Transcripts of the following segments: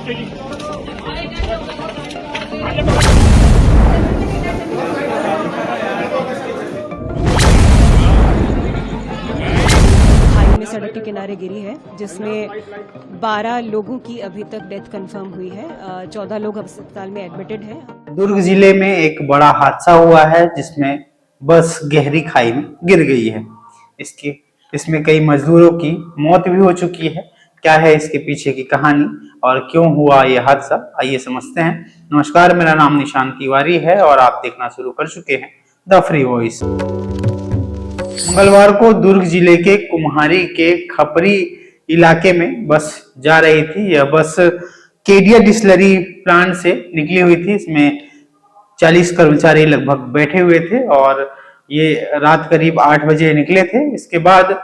सड़क के किनारे गिरी है, जिसमें 12 लोगों की अभी तक डेथ कंफर्म हुई है। 14 लोग अस्पताल में एडमिटेड हैं। दुर्ग जिले में एक बड़ा हादसा हुआ है, जिसमें बस गहरी खाई में गिर गई है। इसमें कई मजदूरों की मौत भी हो चुकी है। क्या है इसके पीछे की कहानी और क्यों हुआ यह हादसा, आइए समझते हैं। नमस्कार, मेरा नाम निशांत तिवारी है और आप देखना शुरू कर चुके हैं द फ्री वॉइस। मंगलवार को दुर्ग जिले के कुम्हारी के खपरी इलाके में बस जा रही थी। यह बस केडिया डिस्टिलरी प्लांट से निकली हुई थी। इसमें 40 कर्मचारी लगभग बैठे हुए थे और ये रात करीब 8 बजे निकले थे। इसके बाद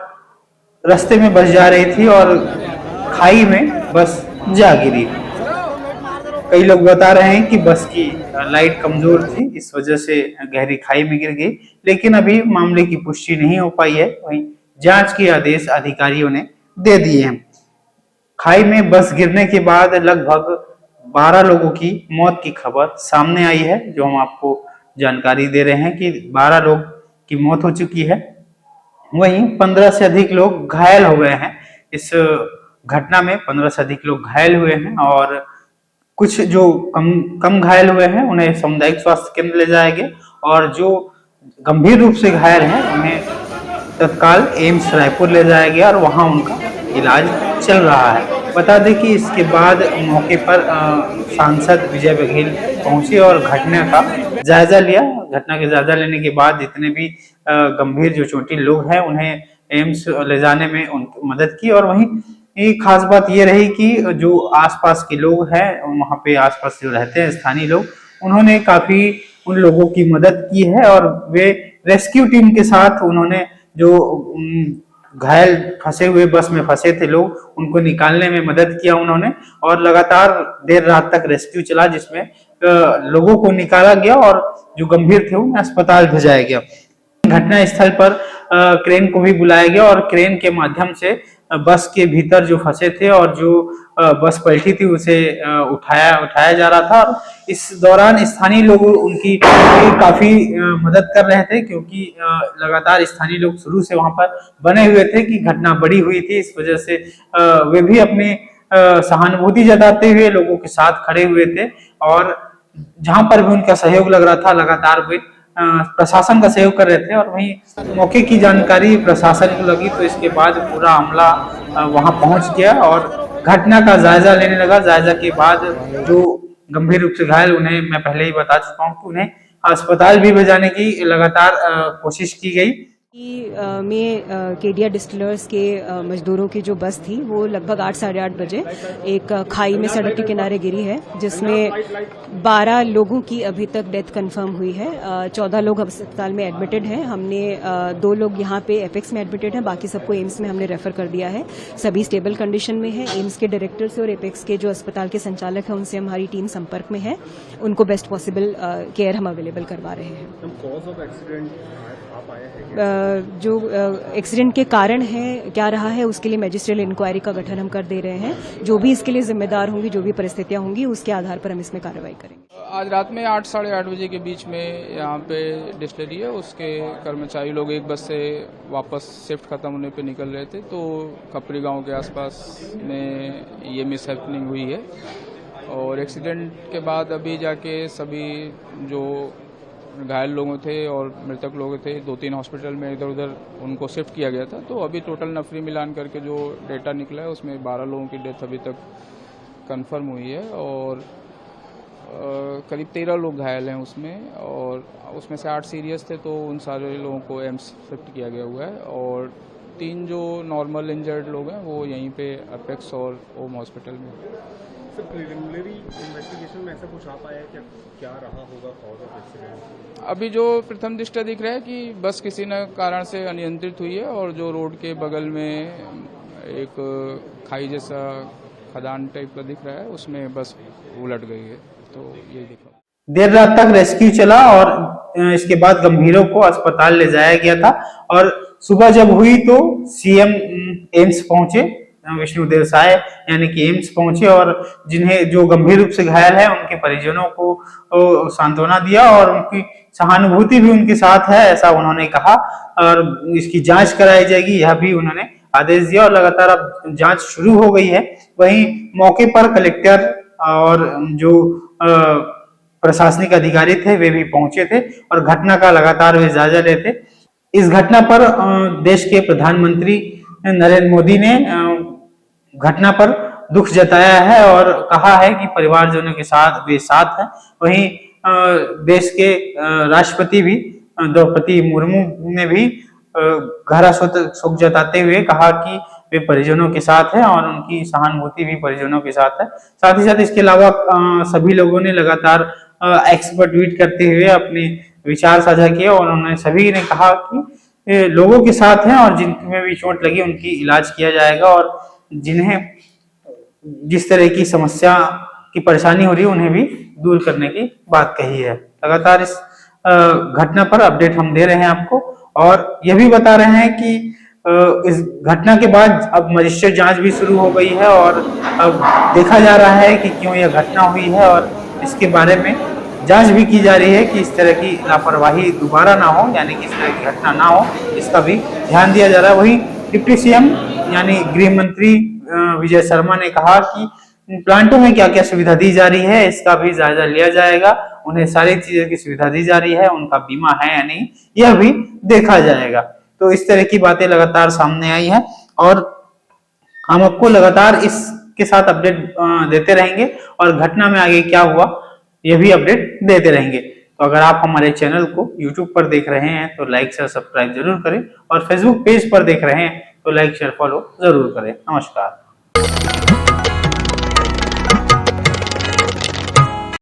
रास्ते में बस जा रही थी और खाई में बस जा गिरी। कई लोग बता रहे हैं कि बस की लाइट कमजोर थी, इस वजह से गहरी खाई में गिर गई, लेकिन अभी मामले की पुष्टि नहीं हो पाई है। वहीं जांच के आदेश अधिकारियों ने दे दिए हैं। खाई में बस गिरने के बाद लगभग 12 लोगों की मौत की खबर सामने आई है, जो हम आपको जानकारी दे रहे हैं कि 12 लोग की मौत हो चुकी है। वहीं 15 से अधिक लोग घायल हो गए हैं। इस घटना में 15 से अधिक लोग घायल हुए हैं और कुछ जो कम घायल हुए हैं उन्हें सामुदायिक स्वास्थ्य केंद्र ले जाया गया और जो गंभीर रूप से घायल हैं उन्हें तत्काल एम्स रायपुर ले जाया गया और वहां उनका इलाज चल रहा है। बता दें कि इसके बाद मौके पर सांसद विजय बघेल पहुंचे और घटना का जायजा लिया। घटना के जायजा लेने के बाद जितने भी गंभीर जो चोटिल लोग हैं उन्हें एम्स ले जाने में उनकी मदद की। और वहीं एक खास बात ये रही कि जो आसपास के लोग हैं, वहां पे आसपास जो रहते हैं स्थानीय लोग, उन्होंने काफी उन लोगों की मदद की है और वे रेस्क्यू टीम के साथ उन्होंने जो घायल फंसे हुए बस में फंसे थे लोग, उनको निकालने में मदद किया उन्होंने। और लगातार देर रात तक रेस्क्यू चला, जिसमें लोगों को निकाला गया और जो गंभीर थे उन्हें अस्पताल भेजाया गया। घटना स्थल पर क्रेन को भी बुलाया गया और क्रेन के माध्यम से बस के भीतर जो फंसे थे और जो बस पलटी थी उसे उठाया जा रहा था। और इस दौरान स्थानीय लोग उनकी काफी मदद कर रहे थे, क्योंकि लगातार स्थानीय लोग शुरू से वहां पर बने हुए थे कि घटना बड़ी हुई थी। इस वजह से वे भी अपनी सहानुभूति जताते हुए लोगों के साथ खड़े हुए थे और जहां पर भी उनका सहयोग लग रहा था लगातार वे प्रशासन का सहयोग कर रहे थे। और वहीं मौके की जानकारी प्रशासन को लगी तो इसके बाद पूरा अमला वहां पहुंच गया और घटना का जायजा लेने लगा। जायजा के बाद जो गंभीर रूप से घायल, उन्हें मैं पहले ही बता चुका हूं कि उन्हें अस्पताल भी भेजाने की लगातार कोशिश की गई। में केडिया डिस्टिलर्स के मजदूरों की जो बस थी वो लगभग 8 साढ़े 8 बजे एक खाई में सड़क के किनारे गिरी है, जिसमें 12 लोगों की अभी तक डेथ कंफर्म हुई है। 14 लोग अस्पताल में एडमिटेड हैं। हमने 2 लोग यहाँ पे एपेक्स में एडमिटेड हैं, बाकी सबको एम्स में हमने रेफर कर दिया है। सभी स्टेबल कंडीशन में है। एम्स के डायरेक्टर से और एपेक्स के जो अस्पताल के संचालक हैं उनसे हमारी टीम संपर्क में है। उनको बेस्ट पॉसिबल केयर हम अवेलेबल करवा रहे हैं। कॉज ऑफ एक्सीडेंट जो एक्सीडेंट के कारण है क्या रहा है उसके लिए मैजिस्ट्रियल इंक्वायरी का गठन हम कर दे रहे हैं। जो भी इसके लिए जिम्मेदार होंगी, जो भी परिस्थितियां होंगी, उसके आधार पर हम इसमें कार्रवाई करेंगे। आज रात में 8 साढ़े 8 बजे के बीच में यहाँ पे डिस्टिलरी है, उसके कर्मचारी लोग एक बस से वापस शिफ्ट खत्म होने पे निकल रहे थे, तो खपरी गांव के आसपास में ये मिस हैपनिंग हुई है। और एक्सीडेंट के बाद अभी जाके सभी जो घायल लोग थे और मृतक लोग थे 2-3 हॉस्पिटल में इधर उधर उनको शिफ्ट किया गया था। तो अभी टोटल नफरी मिलान करके जो डेटा निकला है उसमें 12 लोगों की डेथ अभी तक कंफर्म हुई है और करीब 13 लोग घायल हैं उसमें, और उसमें से 8 सीरियस थे, तो उन सारे लोगों को एम्स शिफ्ट किया गया हुआ है। और 3 जो नॉर्मल इंजर्ड लोग हैं वो यहीं पे अपेक्स और ओम हॉस्पिटल में। प्रिलिमिनरी इन्वेस्टिगेशन में ऐसा कुछ आ पाया है क्या रहा होगा कॉज ऑफ एक्सीडेंट? अभी जो प्रथम दृष्टया दिख रहा है कि बस किसी न कारण से अनियंत्रित हुई है और जो रोड के बगल में एक खाई जैसा खदान टाइप का दिख रहा है उसमें बस उलट गई है। तो ये दिखा देर रात तक रेस्क्यू चला और इसके बाद गंभीरों को अस्पताल ले जाया गया था। और सुबह जब हुई तो सीएम एम्स पहुंचे विष्णुदेव साय यानी कि एम्स पहुंचे और जिन्हें जो गंभीर रूप से घायल है उनके परिजनों को सांत्वना दिया और उनकी सहानुभूति भी उनके साथ है, ऐसा उन्होंने कहा। और इसकी जांच कराई जाएगी, यह भी उन्होंने आदेश दिया और लगातार अब जांच शुरू हो गई है। वहीं मौके पर कलेक्टर और जो प्रशासनिक अधिकारी थे वे भी पहुंचे थे और घटना का लगातार वे जायजा लेते। इस घटना पर देश के प्रधानमंत्री नरेंद्र मोदी ने घटना पर दुख जताया है और कहा है कि परिवारजनों के साथ वे साथ हैं। वहीं देश के राष्ट्रपति भी द्रौपदी मुर्मू ने भी गहरा शोक जताते हुए कहा कि वे परिजनों के साथ हैं और उनकी सहानुभूति भी परिजनों के साथ है। साथ ही साथ इसके अलावा सभी लोगों ने लगातार एक्स पर ट्वीट करते हुए अपने विचार साझा किए और उन्होंने सभी ने कहा कि लोगों के साथ हैं और जिनमें भी चोट लगी उनकी इलाज किया जाएगा और जिन्हें जिस तरह की समस्या की परेशानी हो रही है उन्हें भी दूर करने की बात कही है। लगातार इस घटना पर अपडेट हम दे रहे हैं आपको और यह भी बता रहे हैं कि इस घटना के बाद अब मजिस्ट्रेट जांच भी शुरू हो गई है और अब देखा जा रहा है कि क्यों यह घटना हुई है और इसके बारे में जांच भी की जा रही है कि इस तरह की लापरवाही दोबारा ना हो, यानी कि इस तरह की घटना ना हो, इसका भी ध्यान दिया जा रहा है। वहीं डिप्टी सीएम यानी गृह मंत्री विजय शर्मा ने कहा कि प्लांटों में क्या क्या सुविधा दी जा रही है इसका भी जायजा लिया जाएगा, उन्हें सारी चीजों की सुविधा दी जा रही है, उनका बीमा है या नहीं यह भी देखा जाएगा। तो इस तरह की बातें लगातार सामने आई है और हम आपको लगातार इसके साथ अपडेट देते रहेंगे और घटना में आगे क्या हुआ यह भी अपडेट देते रहेंगे। तो अगर आप हमारे चैनल को YouTube पर देख रहे हैं तो लाइक शेयर सब्सक्राइब जरूर करें और Facebook पेज पर देख रहे हैं तो लाइक शेयर फॉलो जरूर करें। नमस्कार।